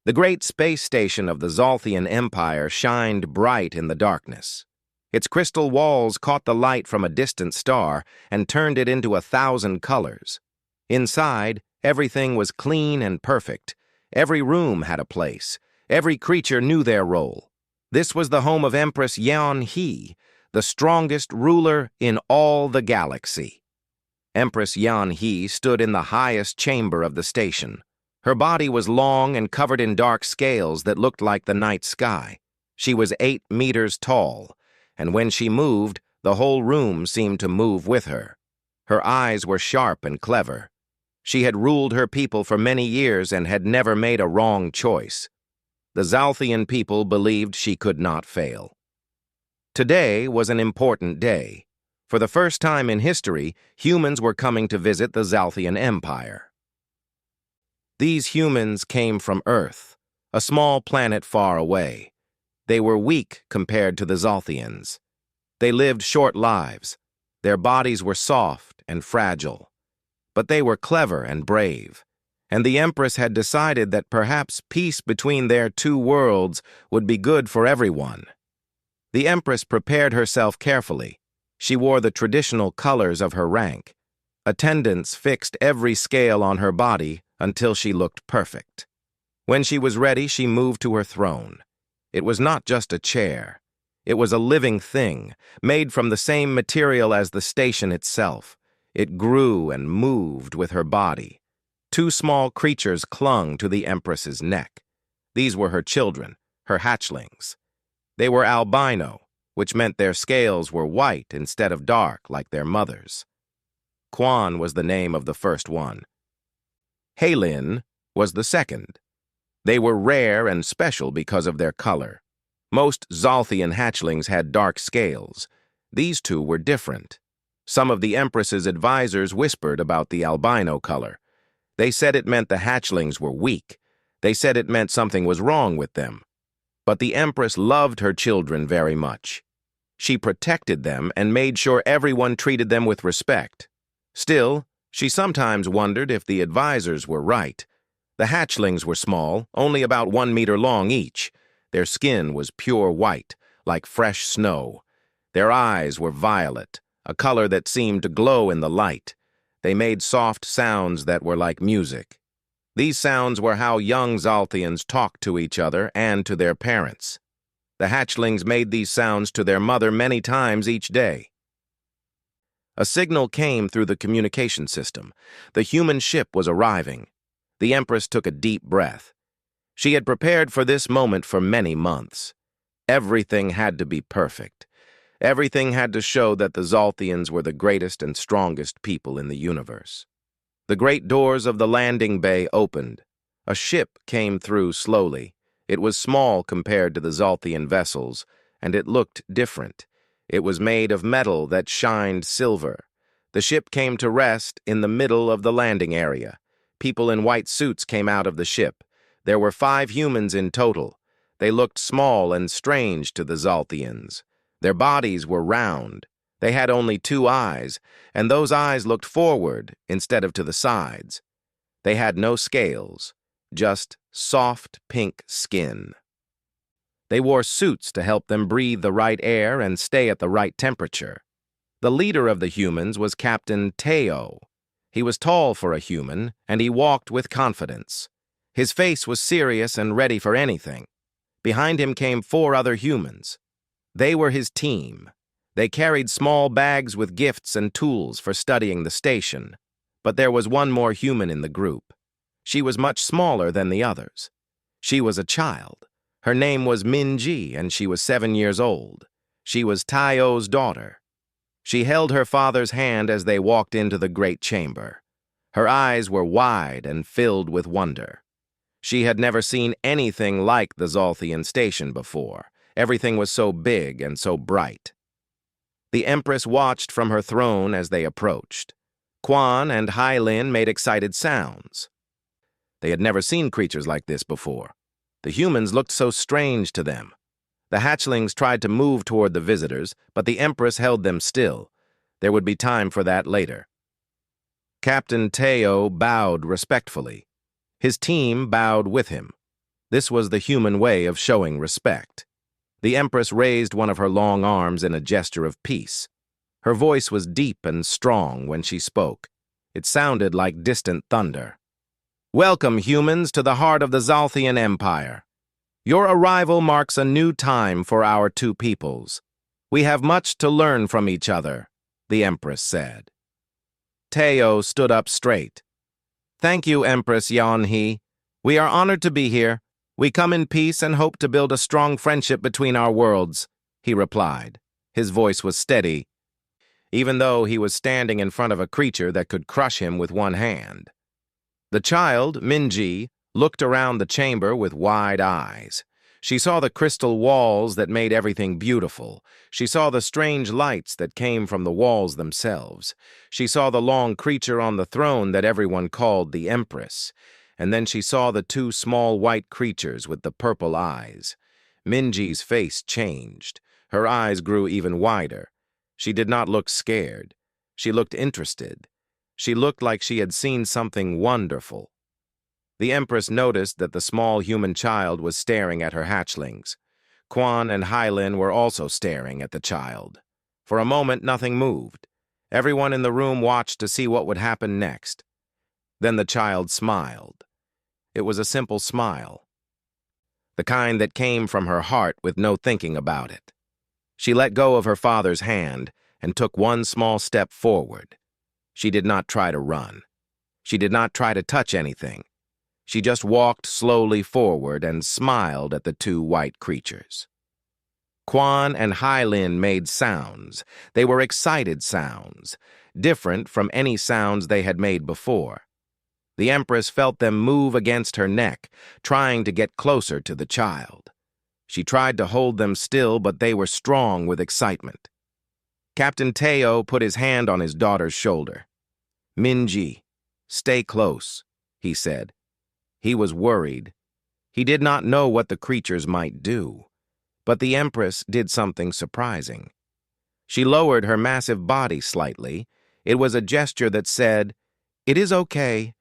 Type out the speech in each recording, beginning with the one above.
The great space station of the Zolthian Empire shined bright in the darkness. Its crystal walls caught the light from a distant star and turned it into 1,000 colors. Inside, everything was clean and perfect. Every room had a place. Every creature knew their role. This was the home of Empress Yan He, the strongest ruler in all the galaxy. Empress Yan He stood in the highest chamber of the station. Her body was long and covered in dark scales that looked like the night sky. She was 8 meters tall, and when she moved, the whole room seemed to move with her. Her eyes were sharp and clever. She had ruled her people for many years and had never made a wrong choice. The Zalthian people believed she could not fail. Today was an important day. For the first time in history, humans were coming to visit the Zalthian Empire. These humans came from Earth, a small planet far away. They were weak compared to the Zalthians. They lived short lives. Their bodies were soft and fragile. But they were clever and brave, and the Empress had decided that perhaps peace between their two worlds would be good for everyone. The Empress prepared herself carefully. She wore the traditional colors of her rank. Attendants fixed every scale on her body until she looked perfect. When she was ready, she moved to her throne. It was not just a chair. It was a living thing, made from the same material as the station itself. It grew and moved with her body. 2 small creatures clung to the Empress's neck. These were her children, her hatchlings. They were albino, which meant their scales were white instead of dark like their mothers. Quan was the name of the first one. Halin was the second. They were rare and special because of their color. Most Zalthian hatchlings had dark scales. These 2 were different. Some of the Empress's advisors whispered about the albino color. They said it meant the hatchlings were weak. They said it meant something was wrong with them. But the Empress loved her children very much. She protected them and made sure everyone treated them with respect. Still, she sometimes wondered if the advisors were right. The hatchlings were small, only about 1 meter long each. Their skin was pure white, like fresh snow. Their eyes were violet, a color that seemed to glow in the light. They made soft sounds that were like music. These sounds were how young Zalthians talked to each other and to their parents. The hatchlings made these sounds to their mother many times each day. A signal came through the communication system. The human ship was arriving. The Empress took a deep breath. She had prepared for this moment for many months. Everything had to be perfect. Everything had to show that the Zalthians were the greatest and strongest people in the universe. The great doors of the landing bay opened. A ship came through slowly. It was small compared to the Zalthian vessels, and it looked different. It was made of metal that shined silver. The ship came to rest in the middle of the landing area. People in white suits came out of the ship. There were 5 humans in total. They looked small and strange to the Zalthians. Their bodies were round. They had only 2 eyes, and those eyes looked forward instead of to the sides. They had no scales, just soft pink skin. They wore suits to help them breathe the right air and stay at the right temperature. The leader of the humans was Captain Teo. He was tall for a human, and he walked with confidence. His face was serious and ready for anything. Behind him came 4 other humans. They were his team. They carried small bags with gifts and tools for studying the station. But there was one more human in the group. She was much smaller than the others. She was a child. Her name was Minji, and she was 7 years old. She was Taio's daughter. She held her father's hand as they walked into the great chamber. Her eyes were wide and filled with wonder. She had never seen anything like the Zalthian station before. Everything was so big and so bright. The Empress watched from her throne as they approached. Quan and Hailin made excited sounds. They had never seen creatures like this before. The humans looked so strange to them. The hatchlings tried to move toward the visitors, but the Empress held them still. There would be time for that later. Captain Teo bowed respectfully. His team bowed with him. This was the human way of showing respect. The Empress raised one of her long arms in a gesture of peace. Her voice was deep and strong when she spoke. It sounded like distant thunder. "Welcome, humans, to the heart of the Zalthian Empire. Your arrival marks a new time for our two peoples. We have much to learn from each other," the Empress said. Teo stood up straight. "Thank you, Empress Yan-He. We are honored to be here. We come in peace and hope to build a strong friendship between our worlds," he replied. His voice was steady, even though he was standing in front of a creature that could crush him with one hand. The child, Minji, looked around the chamber with wide eyes. She saw the crystal walls that made everything beautiful. She saw the strange lights that came from the walls themselves. She saw the long creature on the throne that everyone called the Empress. And then she saw the two small white creatures with the purple eyes. Minji's face changed. Her eyes grew even wider. She did not look scared. She looked interested. She looked like she had seen something wonderful. The Empress noticed that the small human child was staring at her hatchlings. Quan and Hylin were also staring at the child. For a moment, nothing moved. Everyone in the room watched to see what would happen next. Then the child smiled. It was a simple smile, the kind that came from her heart with no thinking about it. She let go of her father's hand and took one small step forward. She did not try to run. She did not try to touch anything. She just walked slowly forward and smiled at the two white creatures. Quan and Hylin made sounds. They were excited sounds, different from any sounds they had made before. The Empress felt them move against her neck, trying to get closer to the child. She tried to hold them still, but they were strong with excitement. Captain Teo put his hand on his daughter's shoulder. "Minji, stay close," he said. He was worried. He did not know what the creatures might do. But the Empress did something surprising. She lowered her massive body slightly. It was a gesture that said, "It is okay.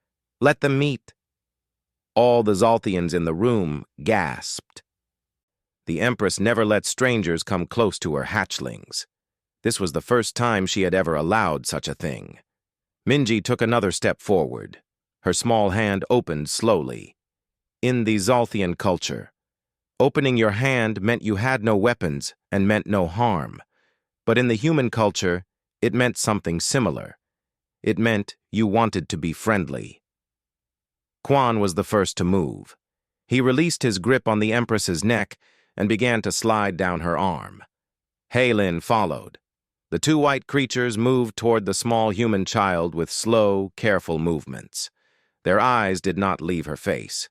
Let them meet." All the Zalthians in the room gasped. The Empress never let strangers come close to her hatchlings. This was the first time she had ever allowed such a thing. Minji took another step forward. Her small hand opened slowly. In the Zalthian culture, opening your hand meant you had no weapons and meant no harm. But in the human culture, it meant something similar. It meant you wanted to be friendly. Quan was the first to move. He released his grip on the Empress's neck and began to slide down her arm. Hylin followed. The two white creatures moved toward the small human child with slow, careful movements. Their eyes did not leave her face.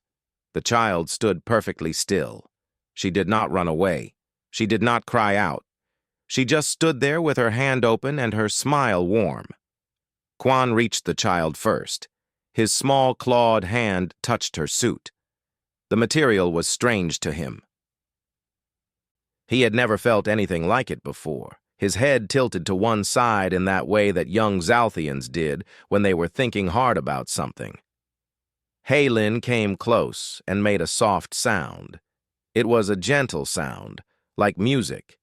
The child stood perfectly still. She did not run away. She did not cry out. She just stood there with her hand open and her smile warm. Quan reached the child first. His small clawed hand touched her suit. The material was strange to him. He had never felt anything like it before. His head tilted to one side in that way that young Zalthians did when they were thinking hard about something. Hylin came close and made a soft sound. It was a gentle sound, like music.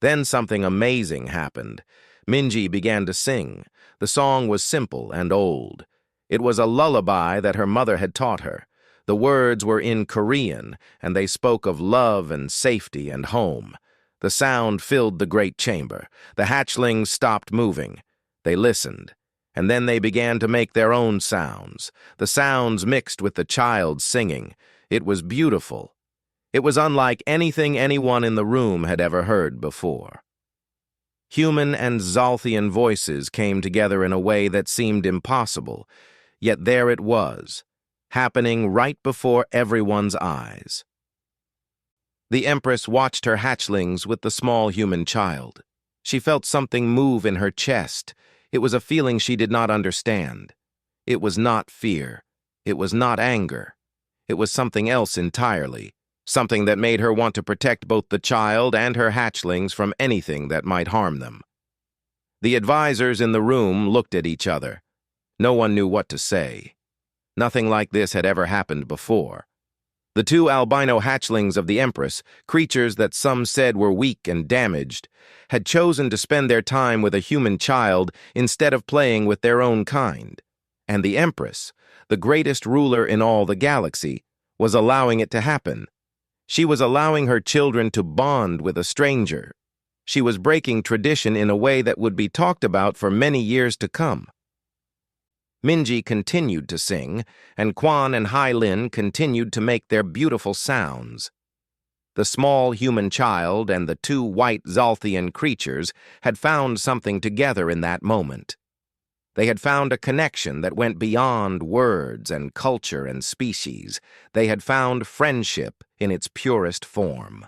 Then something amazing happened. Minji began to sing. The song was simple and old. It was a lullaby that her mother had taught her. The words were in Korean, and they spoke of love and safety and home. The sound filled the great chamber. The hatchlings stopped moving. They listened, and then they began to make their own sounds. The sounds mixed with the child's singing. It was beautiful. It was unlike anything anyone in the room had ever heard before. Human and Zalthian voices came together in a way that seemed impossible, yet there it was, happening right before everyone's eyes. The Empress watched her hatchlings with the small human child. She felt something move in her chest. It was a feeling she did not understand. It was not fear. It was not anger. It was something else entirely, something that made her want to protect both the child and her hatchlings from anything that might harm them. The advisors in the room looked at each other. No one knew what to say. Nothing like this had ever happened before. The two albino hatchlings of the Empress, creatures that some said were weak and damaged, had chosen to spend their time with a human child instead of playing with their own kind. And the Empress, the greatest ruler in all the galaxy, was allowing it to happen. She was allowing her children to bond with a stranger. She was breaking tradition in a way that would be talked about for many years to come. Minji continued to sing, and Quan and Hai Lin continued to make their beautiful sounds. The small human child and the two white Zalthian creatures had found something together in that moment. They had found a connection that went beyond words and culture and species. They had found friendship in its purest form.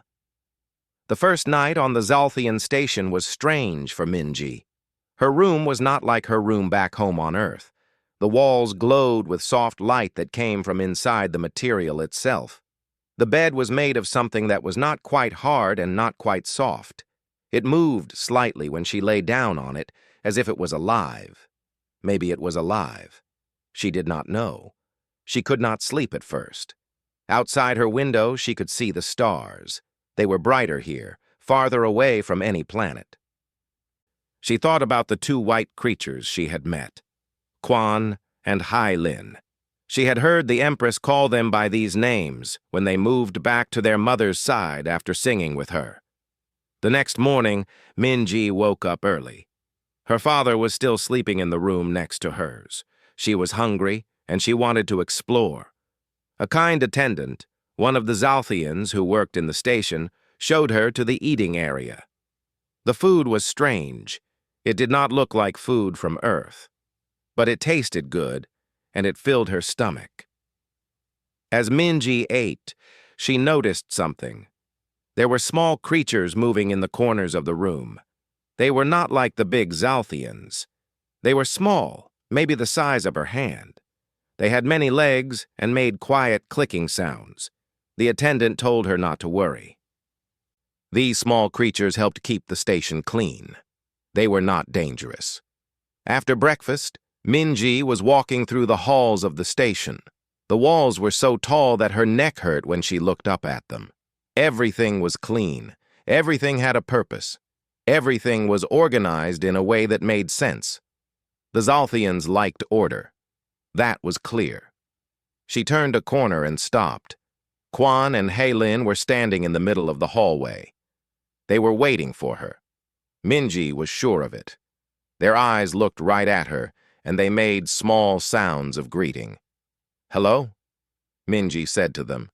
The first night on the Zalthian station was strange for Minji. Her room was not like her room back home on Earth. The walls glowed with soft light that came from inside the material itself. The bed was made of something that was not quite hard and not quite soft. It moved slightly when she lay down on it, as if it was alive. Maybe it was alive. She did not know. She could not sleep at first. Outside her window, she could see the stars. They were brighter here, farther away from any planet. She thought about the two white creatures she had met, Quan and Hai Lin. She had heard the Empress call them by these names when they moved back to their mother's side after singing with her. The next morning, Minji woke up early. Her father was still sleeping in the room next to hers. She was hungry, and she wanted to explore. A kind attendant, one of the Zalthians who worked in the station, showed her to the eating area. The food was strange. It did not look like food from Earth. But it tasted good, and it filled her stomach. As Minji ate, she noticed something. There were small creatures moving in the corners of the room. They were not like the big Zalthians. They were small, maybe the size of her hand. They had many legs and made quiet clicking sounds. The attendant told her not to worry. These small creatures helped keep the station clean. They were not dangerous. After breakfast, Minji was walking through the halls of the station. The walls were so tall that her neck hurt when she looked up at them. Everything was clean. Everything had a purpose. Everything was organized in a way that made sense. The Zalthians liked order. That was clear. She turned a corner and stopped. Quan and Hai Lin were standing in the middle of the hallway. They were waiting for her. Minji was sure of it. Their eyes looked right at her, and they made small sounds of greeting. "Hello?" Minji said to them.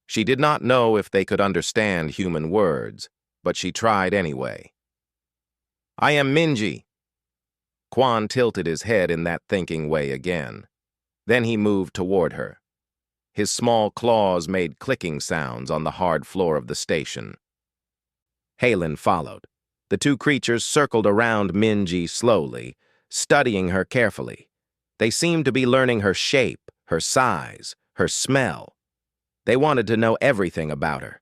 She did not know if they could understand human words, but she tried anyway. "I am Minji." Quan tilted his head in that thinking way again. Then he moved toward her. His small claws made clicking sounds on the hard floor of the station. Hai Lin followed. The two creatures circled around Minji slowly, studying her carefully. They seemed to be learning her shape, her size, her smell. They wanted to know everything about her.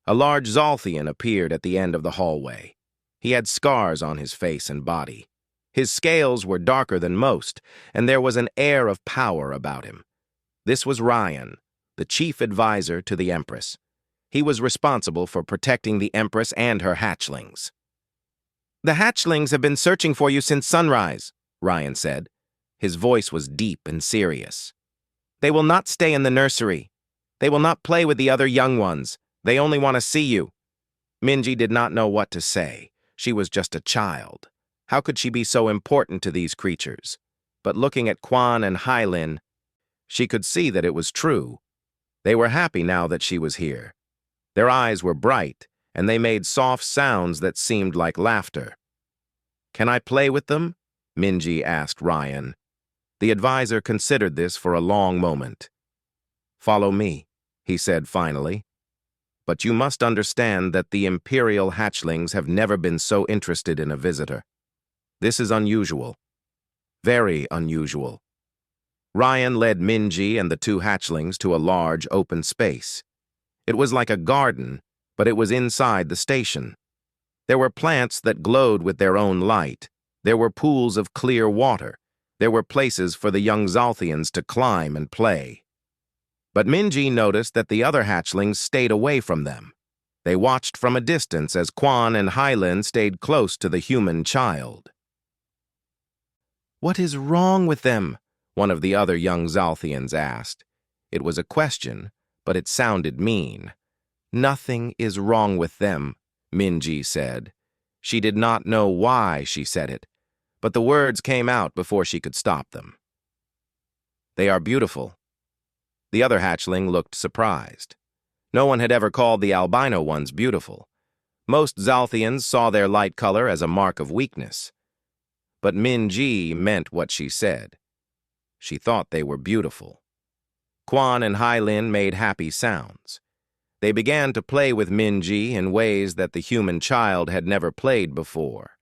A large Zalthian appeared at the end of the hallway. He had scars on his face and body. His scales were darker than most, and there was an air of power about him. This was Ryan, the chief advisor to the Empress. He was responsible for protecting the Empress and her hatchlings. "The hatchlings have been searching for you since sunrise," Ryan said. His voice was deep and serious. "They will not stay in the nursery. They will not play with the other young ones. They only want to see you." Minji did not know what to say. She was just a child. How could she be so important to these creatures? But looking at Quan and Hai Lin, she could see that it was true. They were happy now that she was here. Their eyes were bright, and they made soft sounds that seemed like laughter. "Can I play with them?" Minji asked Ryan. The advisor considered this for a long moment. "Follow me," he said finally. "But you must understand that the Imperial hatchlings have never been so interested in a visitor. This is unusual. Very unusual." Ryan led Minji and the two hatchlings to a large open space. It was like a garden, but it was inside the station. There were plants that glowed with their own light. There were pools of clear water. There were places for the young Zalthians to climb and play. But Minji noticed that the other hatchlings stayed away from them. They watched from a distance as Quan and Hylin stayed close to the human child. "What is wrong with them?" one of the other young Zalthians asked. It was a question, but it sounded mean. "Nothing is wrong with them," Minji said. She did not know why she said it, but the words came out before she could stop them. "They are beautiful." The other hatchling looked surprised. No one had ever called the albino ones beautiful. Most Zalthians saw their light color as a mark of weakness. But Minji meant what she said. She thought they were beautiful. Quan and Hylin made happy sounds. They began to play with Minji in ways that the human child had never played before.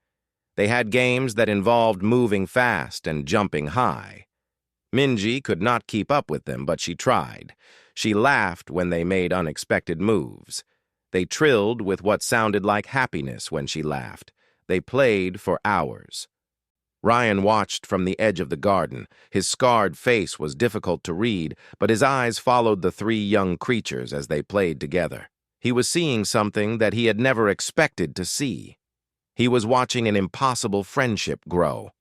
They had games that involved moving fast and jumping high. Minji could not keep up with them, but she tried. She laughed when they made unexpected moves. They trilled with what sounded like happiness when she laughed. They played for hours. Ryan watched from the edge of the garden. His scarred face was difficult to read, but his eyes followed the three young creatures as they played together. He was seeing something that he had never expected to see. He was watching an impossible friendship grow.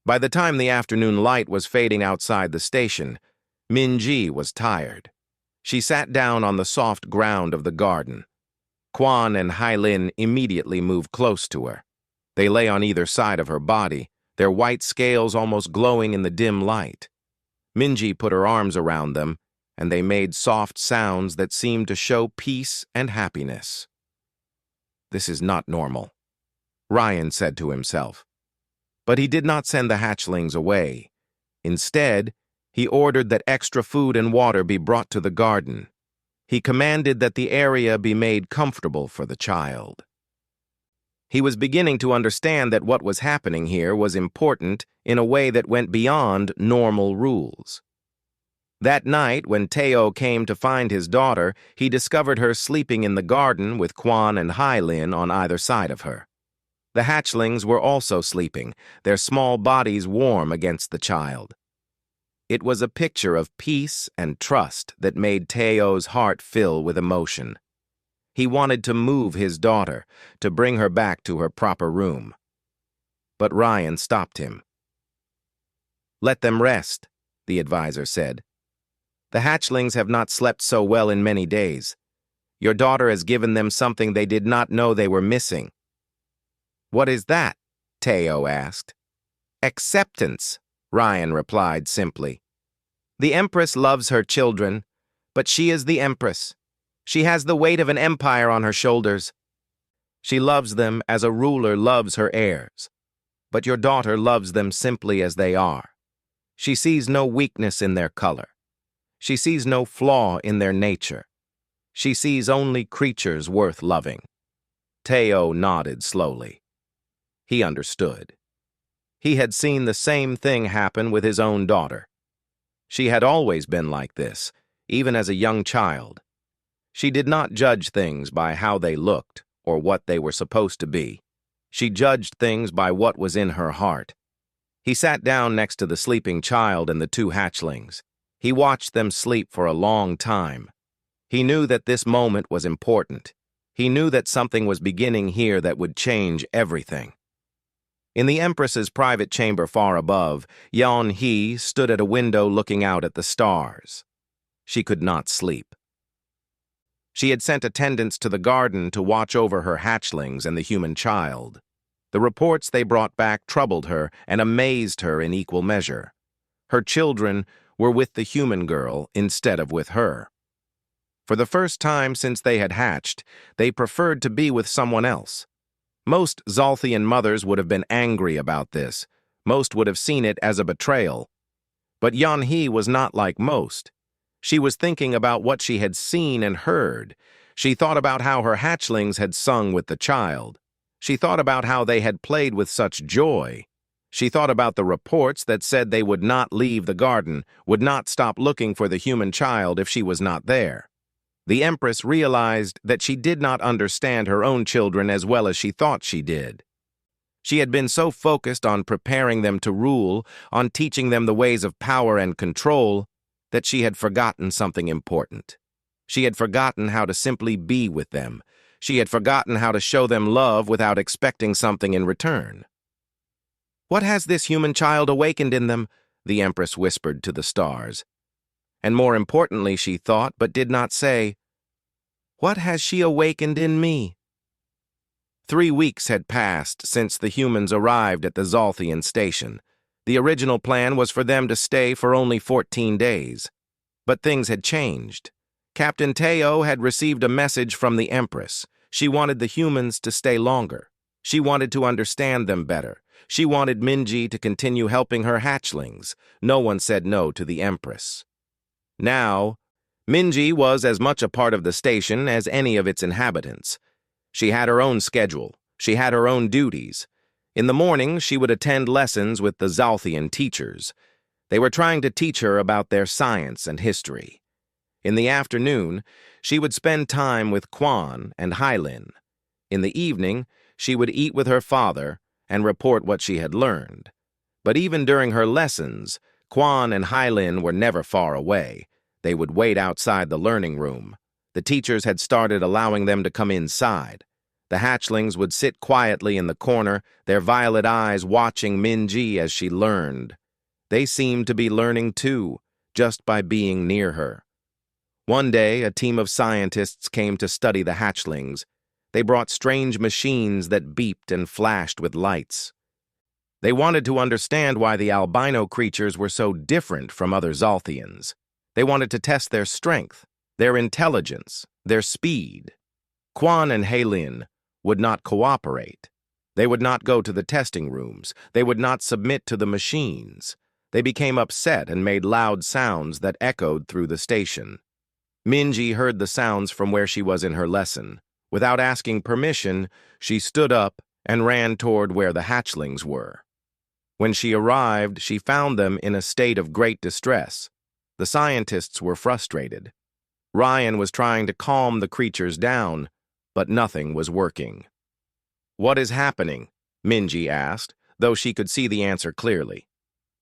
By the time the afternoon light was fading outside the station, Minji was tired. She sat down on the soft ground of the garden. Quan and Hylin immediately moved close to her. They lay on either side of her body, their white scales almost glowing in the dim light. Minji put her arms around them, and they made soft sounds that seemed to show peace and happiness. "This is not normal," Ryan said to himself. But he did not send the hatchlings away. Instead, he ordered that extra food and water be brought to the garden. He commanded that the area be made comfortable for the child. He was beginning to understand that what was happening here was important in a way that went beyond normal rules. That night, when Teo came to find his daughter, he discovered her sleeping in the garden with Quan and Hylin on either side of her. The hatchlings were also sleeping, their small bodies warm against the child. It was a picture of peace and trust that made Teo's heart fill with emotion. He wanted to move his daughter, to bring her back to her proper room. But Ryan stopped him. "Let them rest," the advisor said. "The hatchlings have not slept so well in many days. Your daughter has given them something they did not know they were missing." "What is that?" Teo asked. "Acceptance," Ryan replied simply. "The Empress loves her children, but she is the Empress. She has the weight of an empire on her shoulders. She loves them as a ruler loves her heirs. But your daughter loves them simply as they are. She sees no weakness in their color. She sees no flaw in their nature. She sees only creatures worth loving." Teo nodded slowly. He understood. He had seen the same thing happen with his own daughter. She had always been like this, even as a young child. She did not judge things by how they looked or what they were supposed to be. She judged things by what was in her heart. He sat down next to the sleeping child and the two hatchlings. He watched them sleep for a long time. He knew that this moment was important. He knew that something was beginning here that would change everything. In the Empress's private chamber far above, Yeon-hee stood at a window looking out at the stars. She could not sleep. She had sent attendants to the garden to watch over her hatchlings and the human child. The reports they brought back troubled her and amazed her in equal measure. Her children were with the human girl instead of with her. For the first time since they had hatched, they preferred to be with someone else. Most Zalthian mothers would have been angry about this. Most would have seen it as a betrayal. But Yeon-hee was not like most. She was thinking about what she had seen and heard. She thought about how her hatchlings had sung with the child. She thought about how they had played with such joy. She thought about the reports that said they would not leave the garden, would not stop looking for the human child if she was not there. The Empress realized that she did not understand her own children as well as she thought she did. She had been so focused on preparing them to rule, on teaching them the ways of power and control, that she had forgotten something important. She had forgotten how to simply be with them. She had forgotten how to show them love without expecting something in return. "What has this human child awakened in them?" the Empress whispered to the stars. And more importantly, she thought, but did not say, "What has she awakened in me?" 3 weeks had passed since the humans arrived at the Zolthian station. The original plan was for them to stay for only 14 days. But things had changed. Captain Teo had received a message from the Empress. She wanted the humans to stay longer. She wanted to understand them better. She wanted Minji to continue helping her hatchlings. No one said no to the Empress. Now, Minji was as much a part of the station as any of its inhabitants. She had her own schedule. She had her own duties. In the morning, she would attend lessons with the Zolthian teachers. They were trying to teach her about their science and history. In the afternoon, she would spend time with Quan and Hylin. In the evening, she would eat with her father and report what she had learned. But even during her lessons, Quan and Hylin were never far away. They would wait outside the learning room. The teachers had started allowing them to come inside. The hatchlings would sit quietly in the corner, their violet eyes watching Minji as she learned. They seemed to be learning too, just by being near her. One day, a team of scientists came to study the hatchlings. They brought strange machines that beeped and flashed with lights. They wanted to understand why the albino creatures were so different from other Zolthians. They wanted to test their strength, their intelligence, their speed. Quan and Hylin would not cooperate. They would not go to the testing rooms. They would not submit to the machines. They became upset and made loud sounds that echoed through the station. Minji heard the sounds from where she was in her lesson. Without asking permission, she stood up and ran toward where the hatchlings were. When she arrived, she found them in a state of great distress. The scientists were frustrated. Ryan was trying to calm the creatures down, but nothing was working. "What is happening?" Minji asked, though she could see the answer clearly.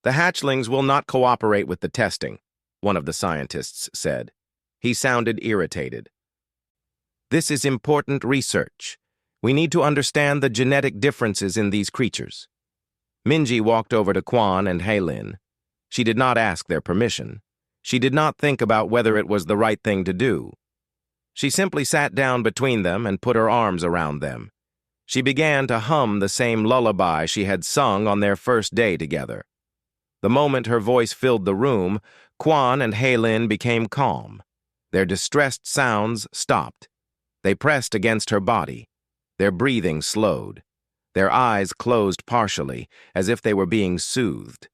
"The hatchlings will not cooperate with the testing," one of the scientists said. He sounded irritated. "This is important research. We need to understand the genetic differences in these creatures." Minji walked over to Quan and Hylin. She did not ask their permission. She did not think about whether it was the right thing to do. She simply sat down between them and put her arms around them. She began to hum the same lullaby she had sung on their first day together. The moment her voice filled the room, Quan and Hylin became calm. Their distressed sounds stopped. They pressed against her body. Their breathing slowed. Their eyes closed partially, as if they were being soothed.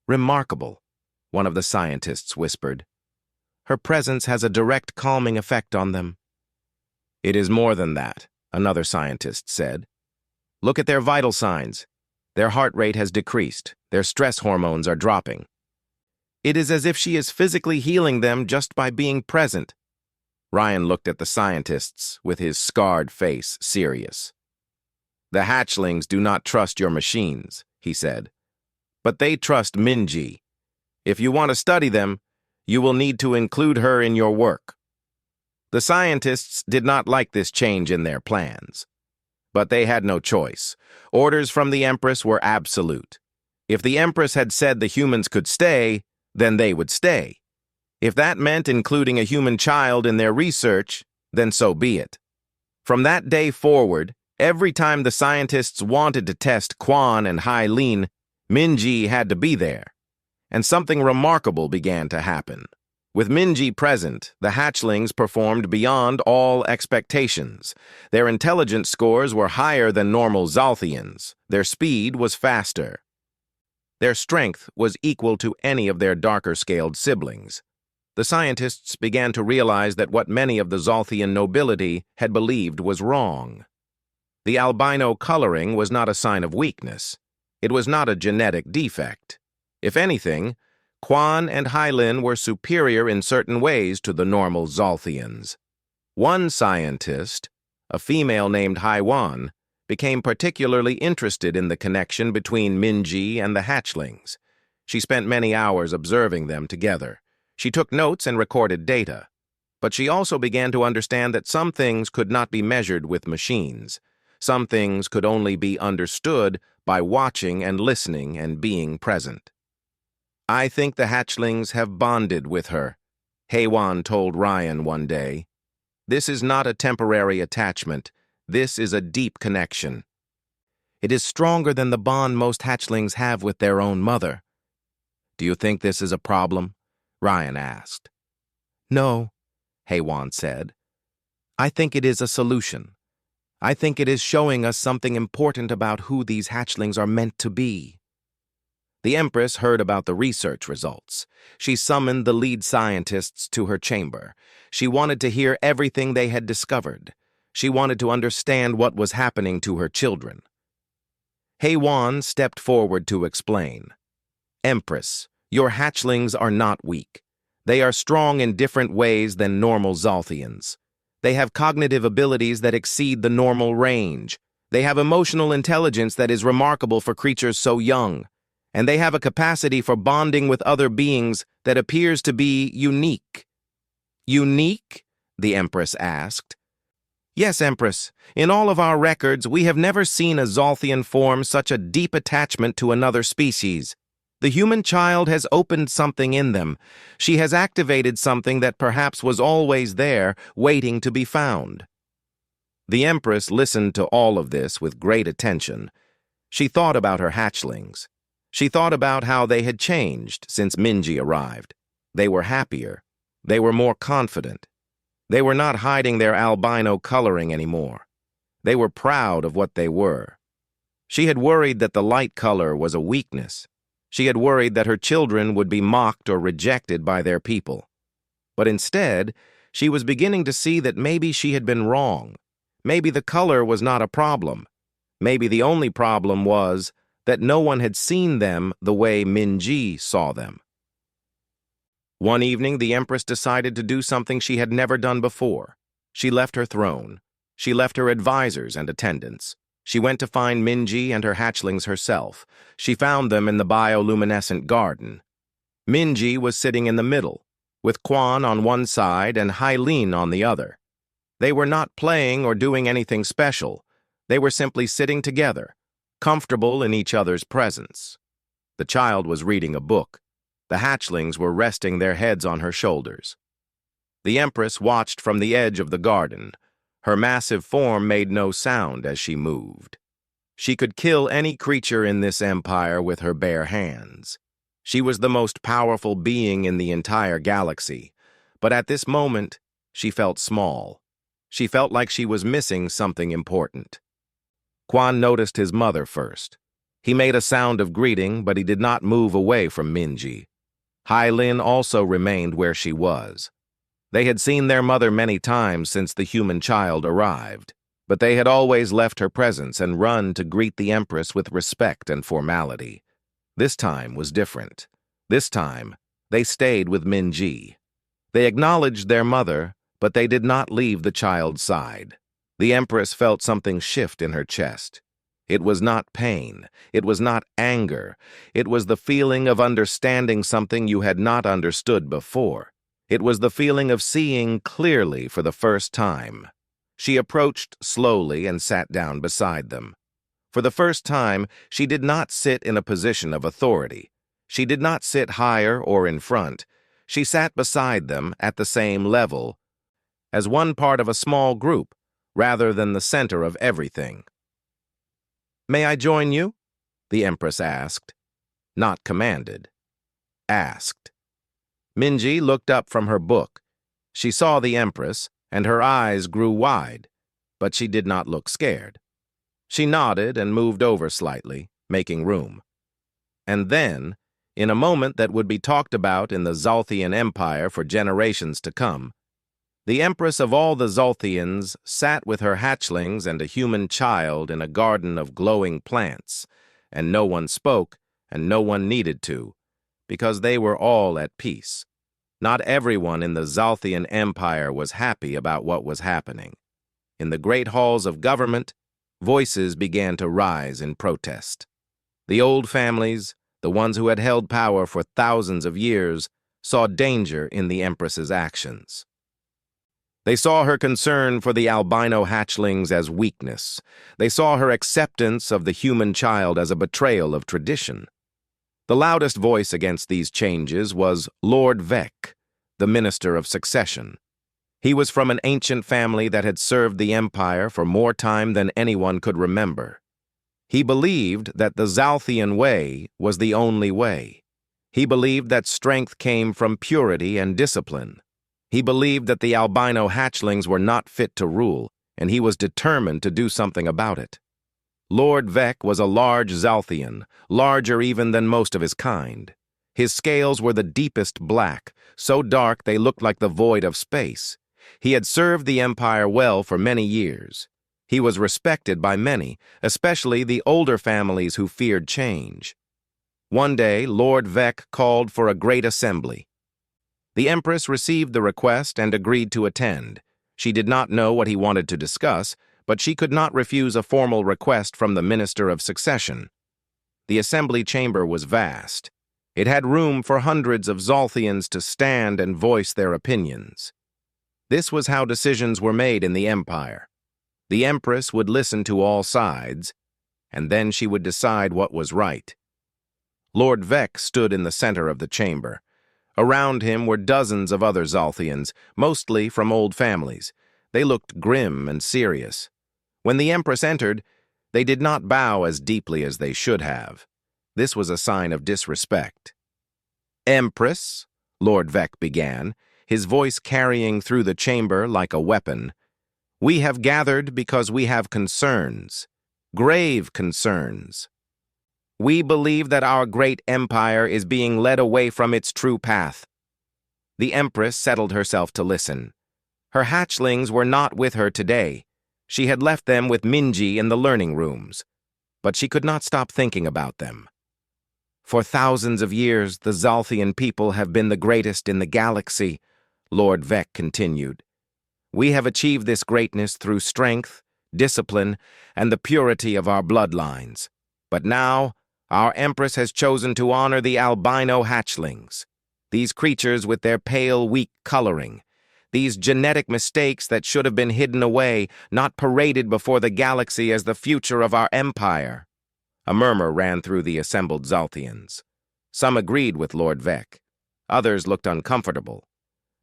"Remarkable," one of the scientists whispered. "Her presence has a direct calming effect on them." "It is more than that," another scientist said. "Look at their vital signs. Their heart rate has decreased. Their stress hormones are dropping. It is as if she is physically healing them just by being present." Ryan looked at the scientists with his scarred face serious. "The hatchlings do not trust your machines," he said. "But they trust Minji. If you want to study them, you will need to include her in your work." The scientists did not like this change in their plans. But they had no choice. Orders from the Empress were absolute. If the Empress had said the humans could stay, then they would stay. If that meant including a human child in their research, then so be it. From that day forward, every time the scientists wanted to test Quan and Hylin, Minji had to be there. And something remarkable began to happen. With Minji present, the hatchlings performed beyond all expectations. Their intelligence scores were higher than normal Zolthians. Their speed was faster. Their strength was equal to any of their darker-scaled siblings. The scientists began to realize that what many of the Zolthian nobility had believed was wrong. The albino coloring was not a sign of weakness. It was not a genetic defect. If anything, Quan and Hylin were superior in certain ways to the normal Zolthians. One scientist, a female named Haiwan, became particularly interested in the connection between Minji and the hatchlings. She spent many hours observing them together. She took notes and recorded data. But she also began to understand that some things could not be measured with machines. Some things could only be understood by watching and listening and being present. "I think the hatchlings have bonded with her," HFY told Ryan one day. "This is not a temporary attachment. This is a deep connection. It is stronger than the bond most hatchlings have with their own mother." "Do you think this is a problem?" Ryan asked. "No," HFY said. "I think it is a solution. I think it is showing us something important about who these hatchlings are meant to be." The Empress heard about the research results. She summoned the lead scientists to her chamber. She wanted to hear everything they had discovered. She wanted to understand what was happening to her children. HFY stepped forward to explain. "Empress, your hatchlings are not weak. They are strong in different ways than normal Zolthians. They have cognitive abilities that exceed the normal range. They have emotional intelligence that is remarkable for creatures so young. And they have a capacity for bonding with other beings that appears to be unique." "Unique?" the Empress asked. "Yes, Empress. In all of our records, we have never seen a Zolthian form such a deep attachment to another species. The human child has opened something in them. She has activated something that perhaps was always there, waiting to be found." The Empress listened to all of this with great attention. She thought about her hatchlings. She thought about how they had changed since Minji arrived. They were happier. They were more confident. They were not hiding their albino coloring anymore. They were proud of what they were. She had worried that the light color was a weakness. She had worried that her children would be mocked or rejected by their people. But instead, she was beginning to see that maybe she had been wrong. Maybe the color was not a problem. Maybe the only problem was that no one had seen them the way Minji saw them. One evening, the Empress decided to do something she had never done before. She left her throne. She left her advisors and attendants. She went to find Minji and her hatchlings herself. She found them in the bioluminescent garden. Minji was sitting in the middle, with Quan on one side and Hailin on the other. They were not playing or doing anything special. They were simply sitting together, comfortable in each other's presence. The child was reading a book. The hatchlings were resting their heads on her shoulders. The Empress watched from the edge of the garden. Her massive form made no sound as she moved. She could kill any creature in this empire with her bare hands. She was the most powerful being in the entire galaxy, but at this moment, she felt small. She felt like she was missing something important. Quan noticed his mother first. He made a sound of greeting, but he did not move away from Minji. Hailin also remained where she was. They had seen their mother many times since the human child arrived, but they had always left her presence and run to greet the Empress with respect and formality. This time was different. This time, they stayed with Minji. They acknowledged their mother, but they did not leave the child's side. The Empress felt something shift in her chest. It was not pain. It was not anger. It was the feeling of understanding something you had not understood before. It was the feeling of seeing clearly for the first time. She approached slowly and sat down beside them. For the first time, she did not sit in a position of authority. She did not sit higher or in front. She sat beside them at the same level, as one part of a small group, rather than the center of everything. "May I join you?" the Empress asked. Not commanded. Asked. Minji looked up from her book. She saw the Empress, and her eyes grew wide, but she did not look scared. She nodded and moved over slightly, making room. And then, in a moment that would be talked about in the Zolthian Empire for generations to come, the Empress of all the Zolthians sat with her hatchlings and a human child in a garden of glowing plants, and no one spoke, and no one needed to, because they were all at peace. Not everyone in the Zolthian Empire was happy about what was happening. In the great halls of government, voices began to rise in protest. The old families, the ones who had held power for thousands of years, saw danger in the Empress's actions. They saw her concern for the albino hatchlings as weakness. They saw her acceptance of the human child as a betrayal of tradition. The loudest voice against these changes was Lord Vec, the Minister of Succession. He was from an ancient family that had served the Empire for more time than anyone could remember. He believed that the Zalthian way was the only way. He believed that strength came from purity and discipline. He believed that the albino hatchlings were not fit to rule, and he was determined to do something about it. Lord Vec was a large Zalthian, larger even than most of his kind. His scales were the deepest black, so dark they looked like the void of space. He had served the Empire well for many years. He was respected by many, especially the older families who feared change. One day, Lord Vec called for a great assembly. The Empress received the request and agreed to attend. She did not know what he wanted to discuss, but she could not refuse a formal request from the Minister of Succession. The assembly chamber was vast. It had room for hundreds of Zalthians to stand and voice their opinions. This was how decisions were made in the Empire. The Empress would listen to all sides, and then she would decide what was right. Lord Vec stood in the center of the chamber. Around him were dozens of other Zalthians, mostly from old families. They looked grim and serious. When the Empress entered, they did not bow as deeply as they should have. This was a sign of disrespect. "Empress," Lord Vec began, his voice carrying through the chamber like a weapon, "we have gathered because we have concerns, grave concerns. We believe that our great empire is being led away from its true path." The Empress settled herself to listen. Her hatchlings were not with her today. She had left them with Minji in the learning rooms, but she could not stop thinking about them. "For thousands of years, the Zalthian people have been the greatest in the galaxy," Lord Vec continued. "We have achieved this greatness through strength, discipline, and the purity of our bloodlines. But now, our Empress has chosen to honor the albino hatchlings, these creatures with their pale, weak coloring, these genetic mistakes that should have been hidden away, not paraded before the galaxy as the future of our empire." A murmur ran through the assembled Zalthians. Some agreed with Lord Vec. Others looked uncomfortable.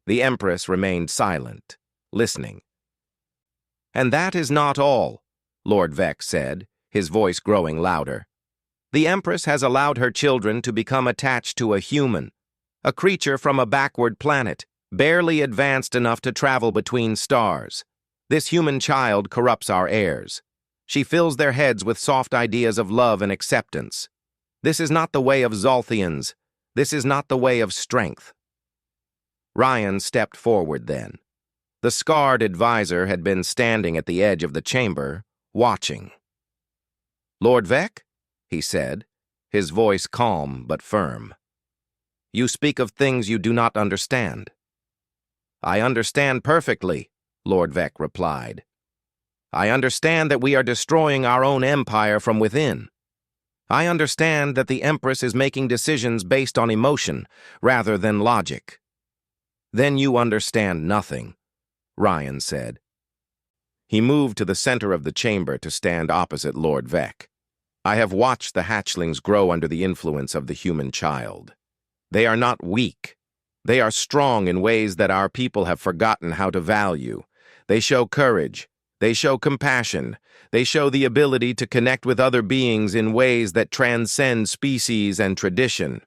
The Empress remained silent, listening. "And that is not all," Lord Vec said, his voice growing louder. "The Empress has allowed her children to become attached to a human, a creature from a backward planet, barely advanced enough to travel between stars. This human child corrupts our heirs. She fills their heads with soft ideas of love and acceptance. This is not the way of Zalthians. This is not the way of strength." Ryan stepped forward then. The scarred advisor had been standing at the edge of the chamber, watching. "Lord Vec," he said, his voice calm but firm. "You speak of things you do not understand." "I understand perfectly," Lord Vec replied. "I understand that we are destroying our own empire from within. I understand that the Empress is making decisions based on emotion rather than logic." "Then you understand nothing," Ryan said. He moved to the center of the chamber to stand opposite Lord Vec. "I have watched the hatchlings grow under the influence of the human child. They are not weak. They are strong in ways that our people have forgotten how to value. They show courage. They show compassion. They show the ability to connect with other beings in ways that transcend species and tradition."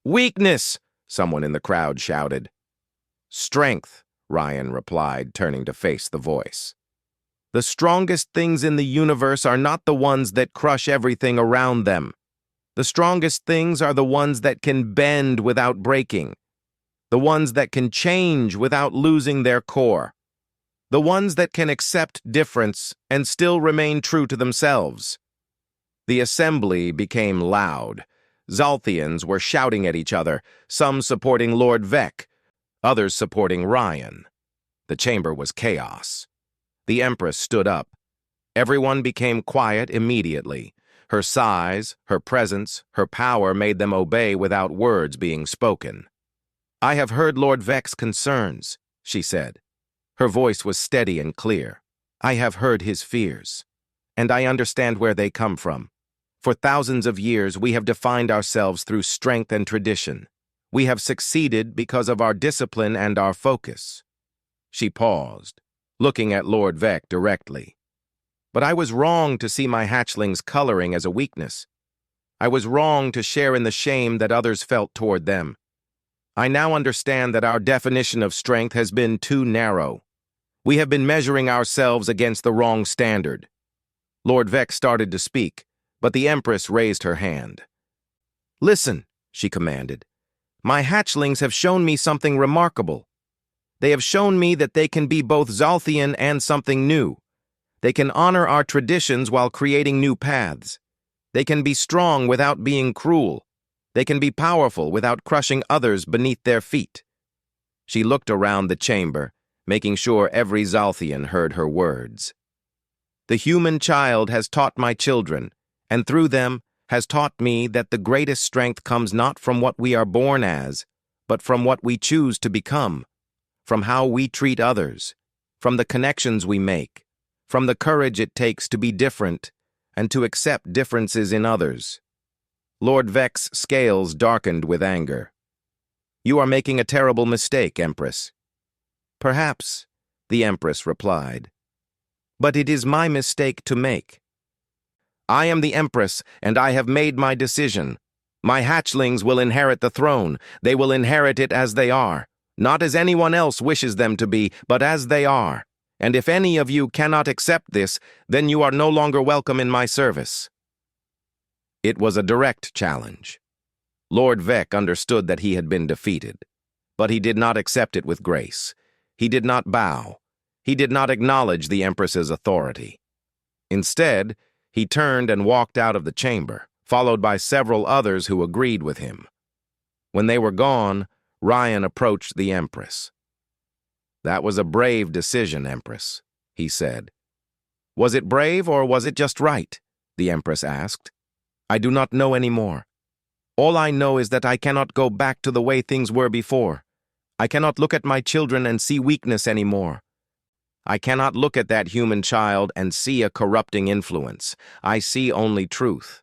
"Weakness!" someone in the crowd shouted. "Strength," Ryan replied, turning to face the voice. "The strongest things in the universe are not the ones that crush everything around them. The strongest things are the ones that can bend without breaking, the ones that can change without losing their core, the ones that can accept difference and still remain true to themselves." The assembly became loud. Zalthians were shouting at each other, some supporting Lord Vec, others supporting Ryan. The chamber was chaos. The Empress stood up. Everyone became quiet immediately. Her size, her presence, her power made them obey without words being spoken. I have heard Lord Vec's concerns, she said. Her voice was steady and clear. I have heard his fears, and I understand where they come from. For thousands of years, we have defined ourselves through strength and tradition. We have succeeded because of our discipline and our focus. She paused, looking at Lord Vec directly. But I was wrong to see my hatchlings' coloring as a weakness. I was wrong to share in the shame that others felt toward them. I now understand that our definition of strength has been too narrow. We have been measuring ourselves against the wrong standard. Lord Vec started to speak, but the Empress raised her hand. Listen, she commanded. My hatchlings have shown me something remarkable. They have shown me that they can be both Zalthian and something new. They can honor our traditions while creating new paths. They can be strong without being cruel. They can be powerful without crushing others beneath their feet. She looked around the chamber, making sure every Zalthian heard her words. The human child has taught my children, and through them has taught me that the greatest strength comes not from what we are born as, but from what we choose to become, from how we treat others, from the connections we make, from the courage it takes to be different and to accept differences in others. Lord Vec's scales darkened with anger. You are making a terrible mistake, Empress. Perhaps, the Empress replied. But it is my mistake to make. I am the Empress, and I have made my decision. My hatchlings will inherit the throne. They will inherit it as they are, not as anyone else wishes them to be, but as they are. And if any of you cannot accept this, then you are no longer welcome in my service. It was a direct challenge. Lord Vec understood that he had been defeated, but he did not accept it with grace. He did not bow. He did not acknowledge the Empress's authority. Instead, he turned and walked out of the chamber, followed by several others who agreed with him. When they were gone, Ryan approached the Empress. That was a brave decision, Empress, he said. Was it brave or was it just right? The Empress asked. I do not know anymore. All I know is that I cannot go back to the way things were before. I cannot look at my children and see weakness anymore. I cannot look at that human child and see a corrupting influence. I see only truth.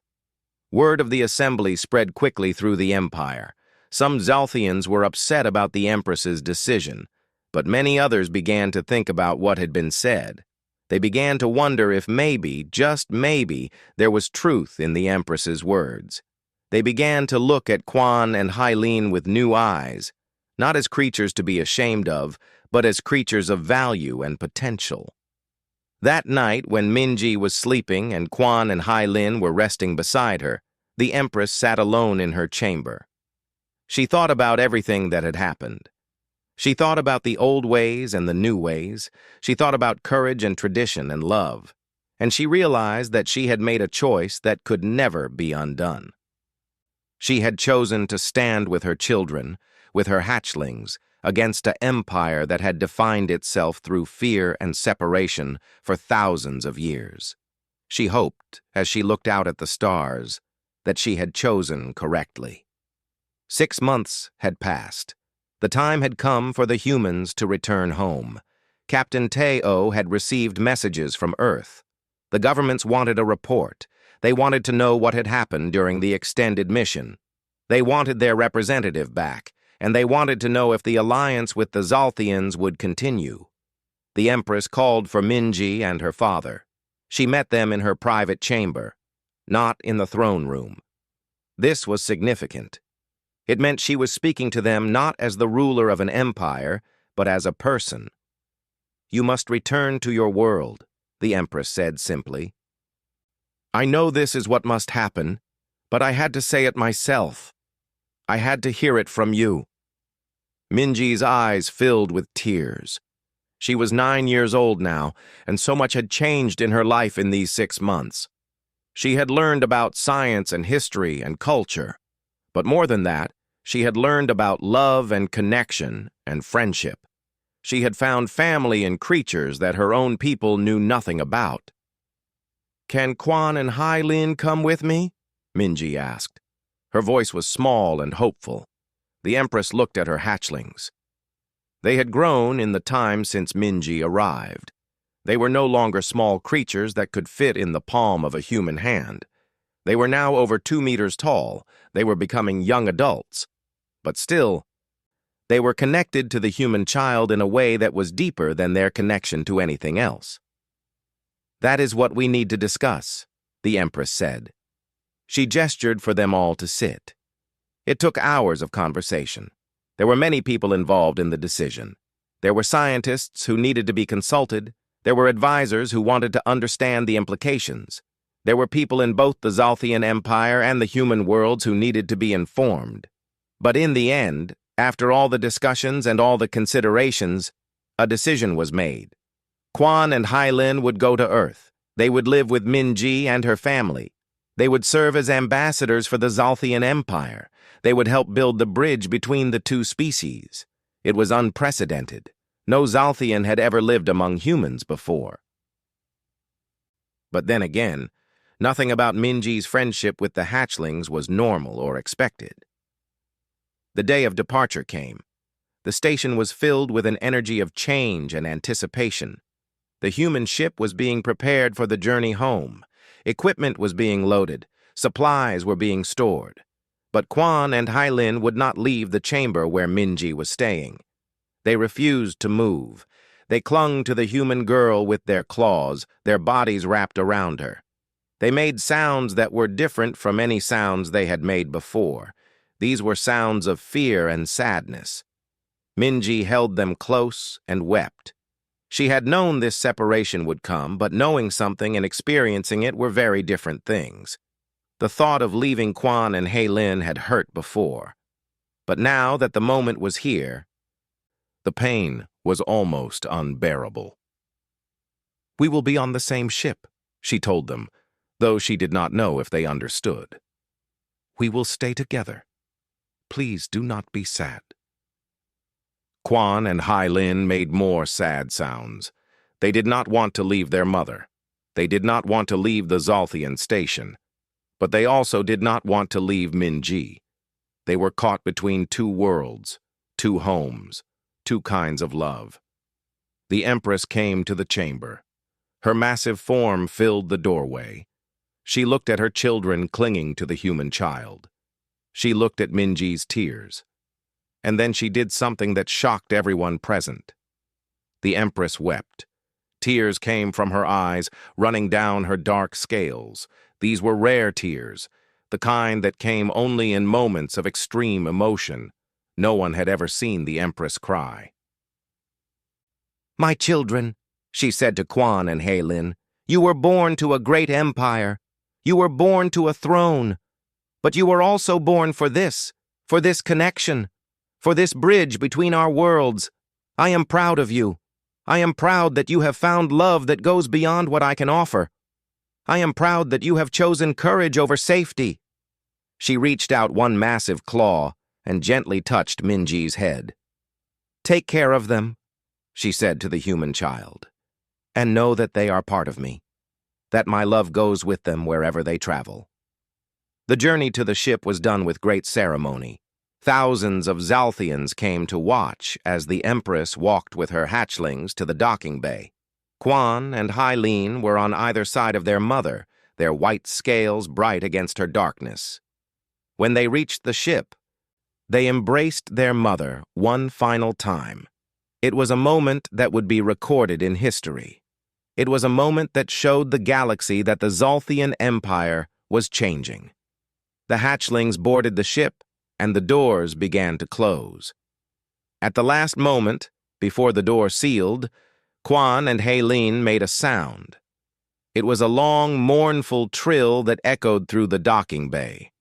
Word of the assembly spread quickly through the empire. Some Zalthians were upset about the Empress's decision, but many others began to think about what had been said. They began to wonder if maybe, just maybe, there was truth in the Empress's words. They began to look at Quan and Hylene with new eyes, not as creatures to be ashamed of, but as creatures of value and potential. That night, when Minji was sleeping and Quan and Hylin were resting beside her, the Empress sat alone in her chamber. She thought about everything that had happened. She thought about the old ways and the new ways. She thought about courage and tradition and love. And she realized that she had made a choice that could never be undone. She had chosen to stand with her children, with her hatchlings, against an empire that had defined itself through fear and separation for thousands of years. She hoped, as she looked out at the stars, that she had chosen correctly. 6 months had passed. The time had come for the humans to return home. Captain Teo had received messages from Earth. The governments wanted a report. They wanted to know what had happened during the extended mission. They wanted their representative back, and they wanted to know if the alliance with the Zalthians would continue. The Empress called for Minji and her father. She met them in her private chamber, not in the throne room. This was significant. It meant she was speaking to them not as the ruler of an empire, but as a person. You must return to your world, the Empress said simply. I know this is what must happen, but I had to say it myself. I had to hear it from you. Minji's eyes filled with tears. She was 9 years old now, and so much had changed in her life in these 6 months. She had learned about science and history and culture. But more than that, she had learned about love and connection and friendship. She had found family in creatures that her own people knew nothing about. Can Quan and Hylin come with me? Minji asked. Her voice was small and hopeful. The Empress looked at her hatchlings. They had grown in the time since Minji arrived. They were no longer small creatures that could fit in the palm of a human hand. They were now over 2 meters tall. They were becoming young adults. But still, they were connected to the human child in a way that was deeper than their connection to anything else. "That is what we need to discuss," the Empress said. She gestured for them all to sit. It took hours of conversation. There were many people involved in the decision. There were scientists who needed to be consulted. There were advisors who wanted to understand the implications. There were people in both the Zalthian Empire and the human worlds who needed to be informed. But in the end, after all the discussions and all the considerations, a decision was made. Quan and Hailin would go to Earth. They would live with Minji and her family. They would serve as ambassadors for the Zalthian Empire. They would help build the bridge between the two species. It was unprecedented. No Zalthian had ever lived among humans before. But then again, nothing about Minji's friendship with the hatchlings was normal or expected. The day of departure came. The station was filled with an energy of change and anticipation. The human ship was being prepared for the journey home. Equipment was being loaded. Supplies were being stored. But Quan and Hailin would not leave the chamber where Minji was staying. They refused to move. They clung to the human girl with their claws, their bodies wrapped around her. They made sounds that were different from any sounds they had made before. These were sounds of fear and sadness. Minji held them close and wept. She had known this separation would come, but knowing something and experiencing it were very different things. The thought of leaving Quan and Hailin had hurt before. But now that the moment was here, the pain was almost unbearable. "We will be on the same ship," she told them, though she did not know if they understood. "We will stay together. Please do not be sad." Quan and Hailin made more sad sounds. They did not want to leave their mother. They did not want to leave the Zalthian station. But they also did not want to leave Minji. They were caught between two worlds, two homes, two kinds of love. The Empress came to the chamber. Her massive form filled the doorway. She looked at her children clinging to the human child. She looked at Minji's tears. And then she did something that shocked everyone present. The Empress wept. Tears came from her eyes, running down her dark scales. These were rare tears, the kind that came only in moments of extreme emotion. No one had ever seen the Empress cry. "My children," she said to Quan and Hailin, "you were born to a great empire. You were born to a throne. But you were also born for this connection, for this bridge between our worlds. I am proud of you. I am proud that you have found love that goes beyond what I can offer. I am proud that you have chosen courage over safety." She reached out one massive claw and gently touched Minji's head. "Take care of them," she said to the human child, "and know that they are part of me, that my love goes with them wherever they travel." The journey to the ship was done with great ceremony. Thousands of Zalthians came to watch as the Empress walked with her hatchlings to the docking bay. Quan and Hailin were on either side of their mother, their white scales bright against her darkness. When they reached the ship, they embraced their mother one final time. It was a moment that would be recorded in history. It was a moment that showed the galaxy that the Zalthian Empire was changing. The hatchlings boarded the ship, and the doors began to close. At the last moment, before the door sealed, Quan and Hailin made a sound. It was a long, mournful trill that echoed through the docking bay.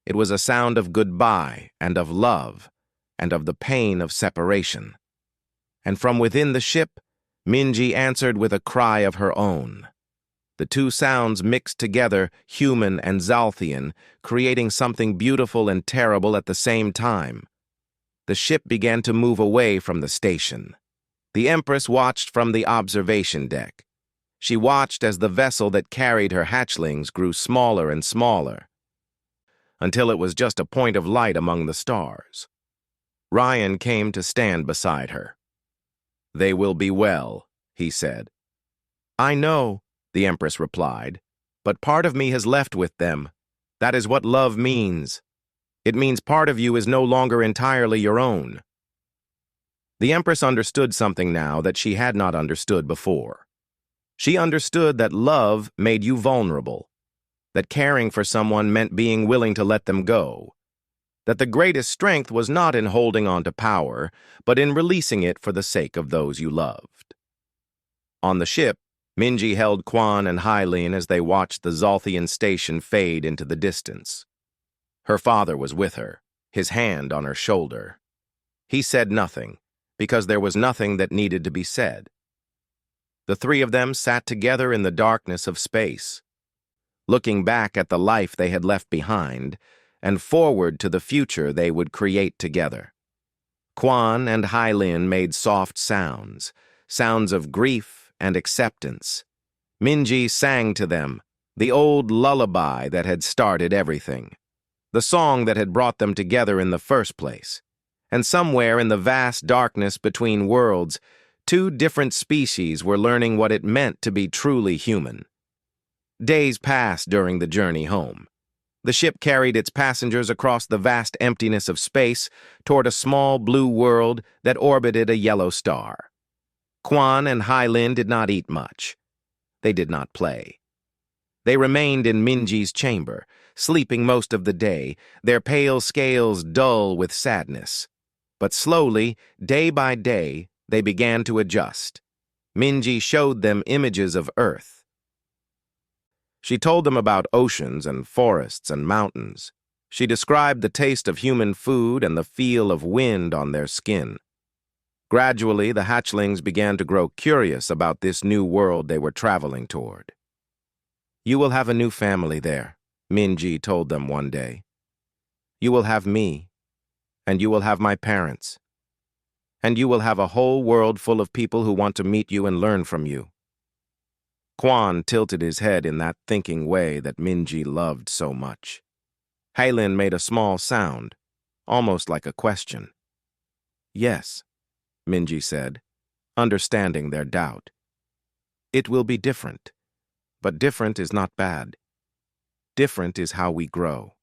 It was a sound of goodbye and of love and of the pain of separation. And from within the ship, Minji answered with a cry of her own. The two sounds mixed together, human and Zalthian, creating something beautiful and terrible at the same time. The ship began to move away from the station. The Empress watched from the observation deck. She watched as the vessel that carried her hatchlings grew smaller and smaller, until it was just a point of light among the stars. Ryan came to stand beside her. "They will be well," he said. "I know," the Empress replied, "but part of me has left with them. That is what love means. It means part of you is no longer entirely your own." The Empress understood something now that she had not understood before. She understood that love made you vulnerable, that caring for someone meant being willing to let them go, that the greatest strength was not in holding on to power, but in releasing it for the sake of those you loved. On the ship, Minji held Quan and Hylene as they watched the Zolthian station fade into the distance. Her father was with her, his hand on her shoulder. He said nothing, because there was nothing that needed to be said. The three of them sat together in the darkness of space, looking back at the life they had left behind and forward to the future they would create together. Quan and Hylin made soft sounds, sounds of grief and acceptance. Minji sang to them, the old lullaby that had started everything, the song that had brought them together in the first place. And somewhere in the vast darkness between worlds, two different species were learning what it meant to be truly human. Days passed during the journey home. The ship carried its passengers across the vast emptiness of space toward a small blue world that orbited a yellow star. Quan and Hylin did not eat much. They did not play. They remained in Minji's chamber, sleeping most of the day, their pale scales dull with sadness. But slowly, day by day, they began to adjust. Minji showed them images of Earth. She told them about oceans and forests and mountains. She described the taste of human food and the feel of wind on their skin. Gradually, the hatchlings began to grow curious about this new world they were traveling toward. "You will have a new family there," Minji told them one day. "You will have me, and you will have my parents, and you will have a whole world full of people who want to meet you and learn from you." Quan tilted his head in that thinking way that Minji loved so much. Hylin made a small sound, almost like a question. "Yes," Minji said, understanding their doubt. "It will be different, but different is not bad. Different is how we grow."